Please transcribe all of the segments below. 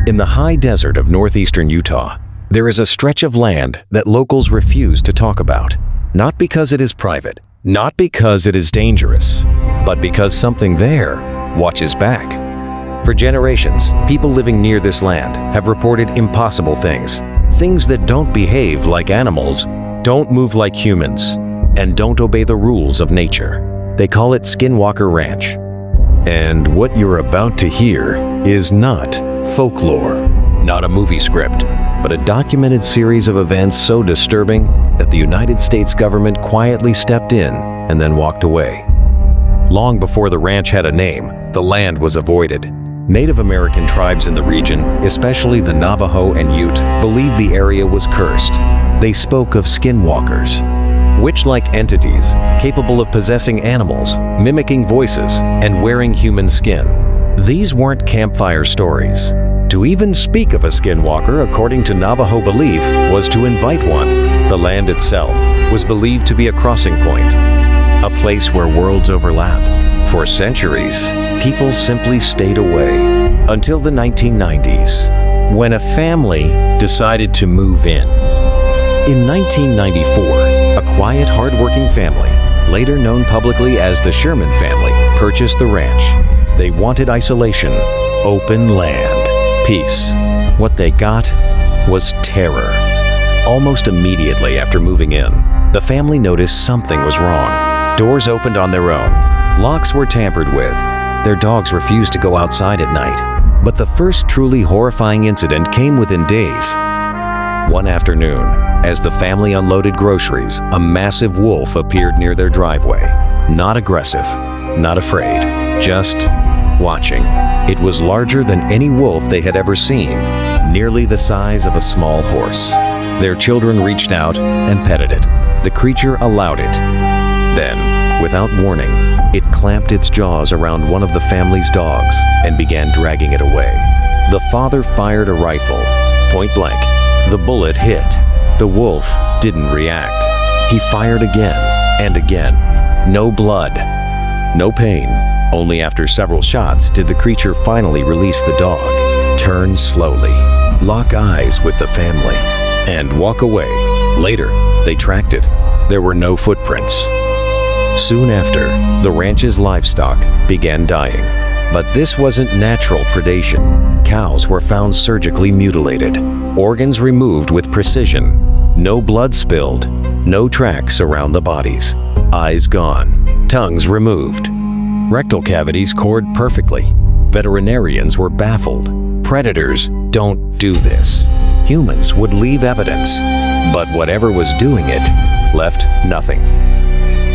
In the high desert of northeastern Utah, there is a stretch of land that locals refuse to talk about. Not because it is private, not because it is dangerous, but because something there watches back. For generations, people living near this land have reported impossible things. Things that don't behave like animals, don't move like humans, and don't obey the rules of nature. They call it Skinwalker Ranch. And what you're about to hear is not folklore, not a movie script, but a documented series of events so disturbing that the United States government quietly stepped in and then walked away. Long before the ranch had a name, the land was avoided. Native American tribes in the region, especially the Navajo and Ute, believed the area was cursed. They spoke of skinwalkers, witch-like entities capable of possessing animals, mimicking voices, and wearing human skin. These weren't campfire stories. To even speak of a skinwalker, according to Navajo belief, was to invite one. The land itself was believed to be a crossing point, a place where worlds overlap. For centuries, people simply stayed away until the 1990s, when a family decided to move in. In 1994, a quiet, hardworking family, later known publicly as the Sherman family, purchased the ranch. They wanted isolation, open land, peace. What they got was terror. Almost immediately after moving in, the family noticed something was wrong. Doors opened on their own. Locks were tampered with. Their dogs refused to go outside at night. But the first truly horrifying incident came within days. One afternoon, as the family unloaded groceries, a massive wolf appeared near their driveway. Not aggressive, not afraid, just watching. It was larger than any wolf they had ever seen, nearly the size of a small horse. Their children reached out and petted it. The creature allowed it. Then, without warning, it clamped its jaws around one of the family's dogs and began dragging it away. The father fired a rifle, point blank. The bullet hit. The wolf didn't react. He fired again and again. No blood, no pain. Only after several shots did the creature finally release the dog, turn slowly, lock eyes with the family, and walk away. Later, they tracked it. There were no footprints. Soon after, the ranch's livestock began dying. But this wasn't natural predation. Cows were found surgically mutilated, organs removed with precision, no blood spilled, no tracks around the bodies, eyes gone, tongues removed, rectal cavities cored perfectly. Veterinarians were baffled. Predators don't do this. Humans would leave evidence, but whatever was doing it left nothing.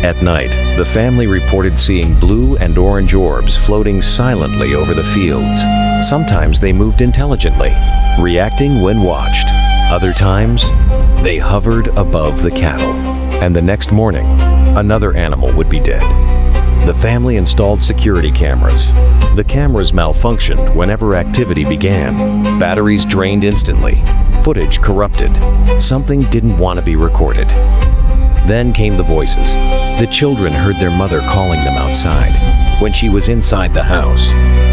At night, the family reported seeing blue and orange orbs floating silently over the fields. Sometimes they moved intelligently, reacting when watched. Other times, they hovered above the cattle. And the next morning, another animal would be dead. The family installed security cameras. The cameras malfunctioned whenever activity began. Batteries drained instantly. Footage corrupted. Something didn't want to be recorded. Then came the voices. The children heard their mother calling them outside. When she was inside the house,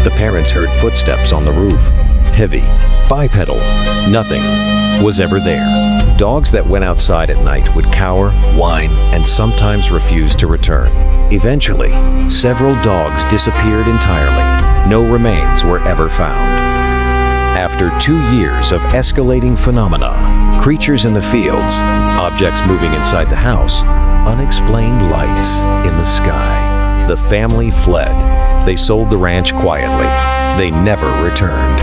the parents heard footsteps on the roof. Heavy, bipedal, nothing was ever there. Dogs that went outside at night would cower, whine, and sometimes refuse to return. Eventually, several dogs disappeared entirely. No remains were ever found. After 2 years of escalating phenomena, creatures in the fields, objects moving inside the house, unexplained lights in the sky, the family fled. They sold the ranch quietly. They never returned.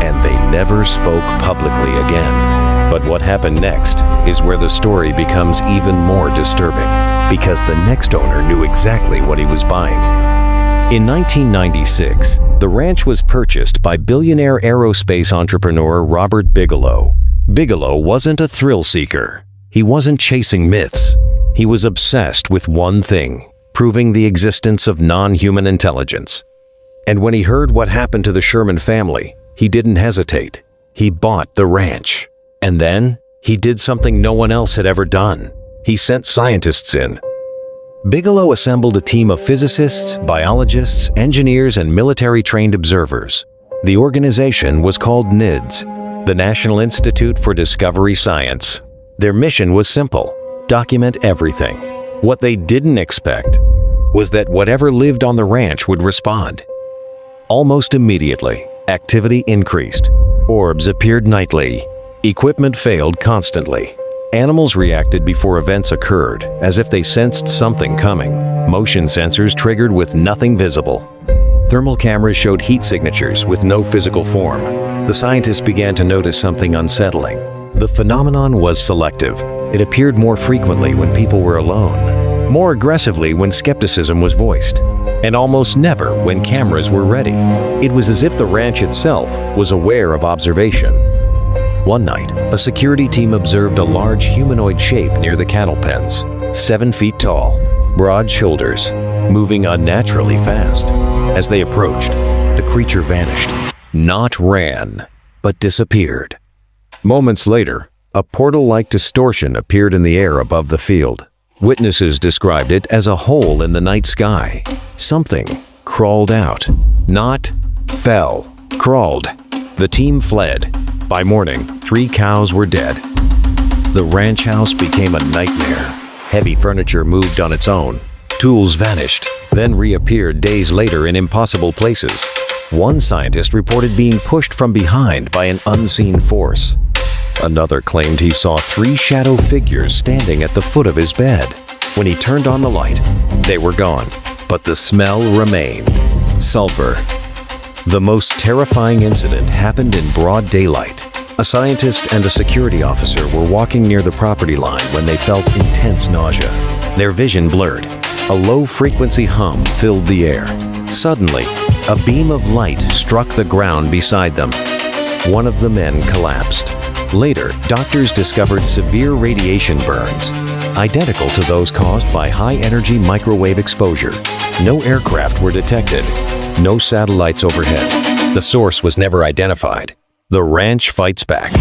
And they never spoke publicly again. But what happened next is where the story becomes even more disturbing, because the next owner knew exactly what he was buying. In 1996, the ranch was purchased by billionaire aerospace entrepreneur Robert Bigelow. Bigelow wasn't a thrill seeker. He wasn't chasing myths. He was obsessed with one thing: proving the existence of non-human intelligence. And when he heard what happened to the Sherman family, he didn't hesitate. He bought the ranch. And then, he did something no one else had ever done. He sent scientists in. Bigelow assembled a team of physicists, biologists, engineers, and military-trained observers. The organization was called NIDS, the National Institute for Discovery Science. Their mission was simple: document everything. What they didn't expect was that whatever lived on the ranch would respond. Almost immediately, activity increased. Orbs appeared nightly. Equipment failed constantly. Animals reacted before events occurred, as if they sensed something coming. Motion sensors triggered with nothing visible. Thermal cameras showed heat signatures with no physical form. The scientists began to notice something unsettling. The phenomenon was selective. It appeared more frequently when people were alone, more aggressively when skepticism was voiced, and almost never when cameras were ready. It was as if the ranch itself was aware of observation. One night, a security team observed a large humanoid shape near the cattle pens, 7 feet tall, broad shoulders, moving unnaturally fast. As they approached, the creature vanished. Not ran, but disappeared. Moments later, a portal-like distortion appeared in the air above the field. Witnesses described it as a hole in the night sky. Something crawled out. Not fell, crawled. The team fled. By morning, 3 cows were dead. The ranch house became a nightmare. Heavy furniture moved on its own. Tools vanished, then reappeared days later in impossible places. One scientist reported being pushed from behind by an unseen force. Another claimed he saw 3 shadow figures standing at the foot of his bed. When he turned on the light, they were gone, but the smell remained. Sulfur. The most terrifying incident happened in broad daylight. A scientist and a security officer were walking near the property line when they felt intense nausea. Their vision blurred. A low-frequency hum filled the air. Suddenly, a beam of light struck the ground beside them. One of the men collapsed. Later, doctors discovered severe radiation burns, identical to those caused by high-energy microwave exposure. No aircraft were detected. No satellites overhead. The source was never identified. The ranch fights back.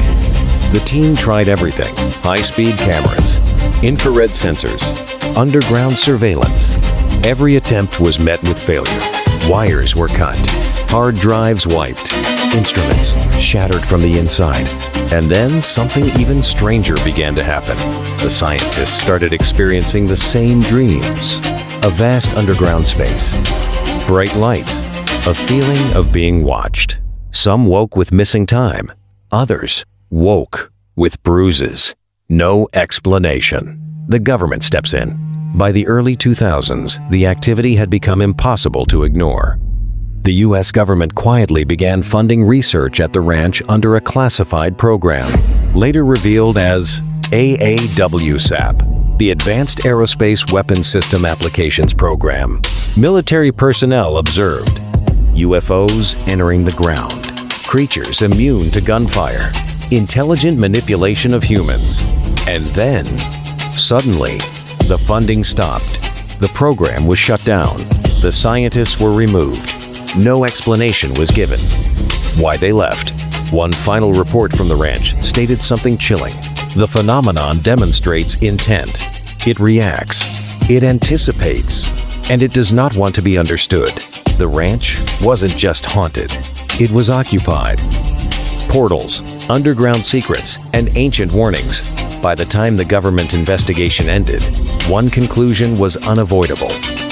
The team tried everything: high-speed cameras, infrared sensors, underground surveillance. Every attempt was met with failure. Wires were cut, hard drives wiped, instruments shattered from the inside. And then something even stranger began to happen. The scientists started experiencing the same dreams. A vast underground space, bright lights, a feeling of being watched. Some woke with missing time. Others woke with bruises. No explanation. The government steps in. By the early 2000s, the activity had become impossible to ignore. The U.S. government quietly began funding research at the ranch under a classified program, later revealed as AAWSAP, the Advanced Aerospace Weapons System Applications Program. Military personnel observed UFOs entering the ground, creatures immune to gunfire, intelligent manipulation of humans. And then, suddenly, the funding stopped. The program was shut down. The scientists were removed. No explanation was given. Why they left? One final report from the ranch stated something chilling. The phenomenon demonstrates intent. It reacts. It anticipates. And it does not want to be understood. The ranch wasn't just haunted. It was occupied. Portals, underground secrets, and ancient warnings. By the time the government investigation ended, one conclusion was unavoidable.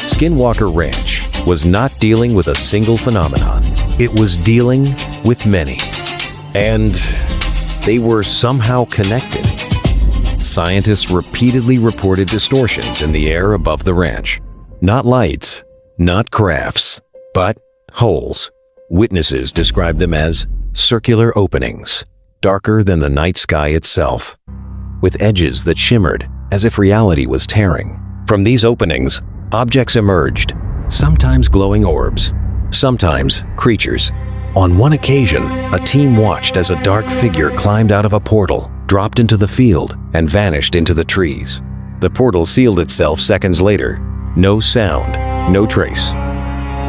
Skinwalker Ranch was not dealing with a single phenomenon. It was dealing with many. And they were somehow connected. Scientists repeatedly reported distortions in the air above the ranch. Not lights, not crafts, but holes. Witnesses described them as circular openings, darker than the night sky itself, with edges that shimmered as if reality was tearing. From these openings, objects emerged, sometimes glowing orbs, sometimes creatures. On one occasion, a team watched as a dark figure climbed out of a portal, dropped into the field, and vanished into the trees. The portal sealed itself seconds later. No sound, no trace.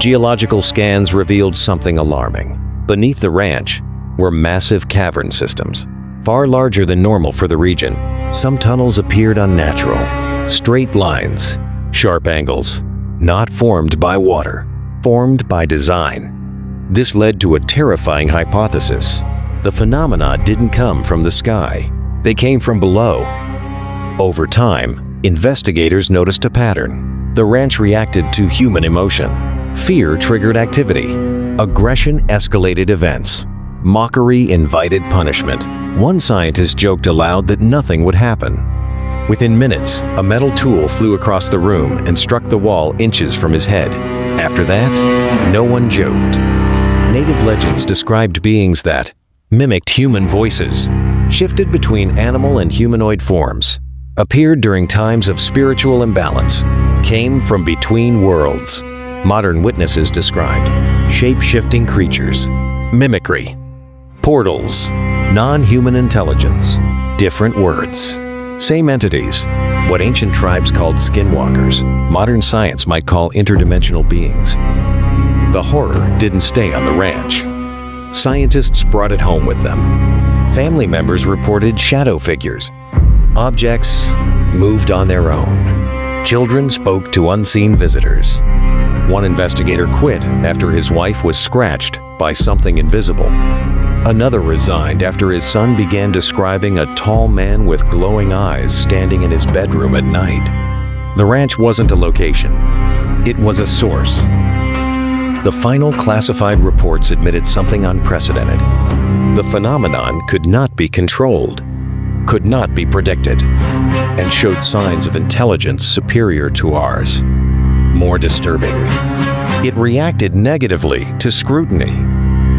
Geological scans revealed something alarming. Beneath the ranch were massive cavern systems, far larger than normal for the region. Some tunnels appeared unnatural, straight lines, sharp angles, not formed by water, formed by design. This led to a terrifying hypothesis. The phenomena didn't come from the sky. They came from below. Over time, investigators noticed a pattern. The ranch reacted to human emotion. Fear triggered activity. Aggression escalated events. Mockery invited punishment. One scientist joked aloud that nothing would happen. Within minutes, a metal tool flew across the room and struck the wall inches from his head. After that, no one joked. Native legends described beings that mimicked human voices, shifted between animal and humanoid forms, appeared during times of spiritual imbalance, came from between worlds. Modern witnesses described shape-shifting creatures, mimicry, portals, non-human intelligence, different words, same entities. What ancient tribes called skinwalkers, modern science might call interdimensional beings. The horror didn't stay on the ranch. Scientists brought it home with them. Family members reported shadow figures. Objects moved on their own. Children spoke to unseen visitors. One investigator quit after his wife was scratched by something invisible. Another resigned after his son began describing a tall man with glowing eyes standing in his bedroom at night. The ranch wasn't a location. It was a source. The final classified reports admitted something unprecedented. The phenomenon could not be controlled, could not be predicted, and showed signs of intelligence superior to ours. More disturbing, it reacted negatively to scrutiny.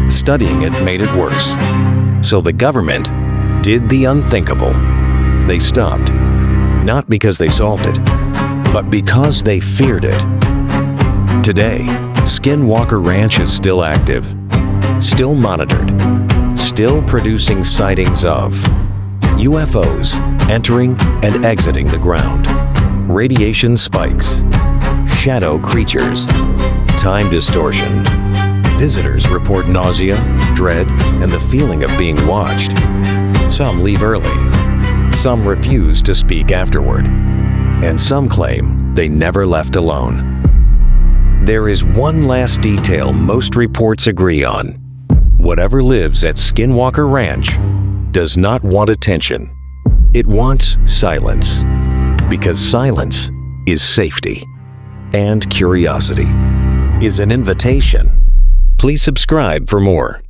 Studying it made it worse. So the government did the unthinkable. They stopped, not because they solved it, but because they feared it. Today, Skinwalker Ranch is still active, still monitored, still producing sightings of UFOs entering and exiting the ground, radiation spikes, shadow creatures, time distortion. Visitors report nausea, dread, and the feeling of being watched. Some leave early. Some refuse to speak afterward. And some claim they never left alone. There is one last detail most reports agree on. Whatever lives at Skinwalker Ranch does not want attention. It wants silence. Because silence is safety. And curiosity is an invitation. Please subscribe for more.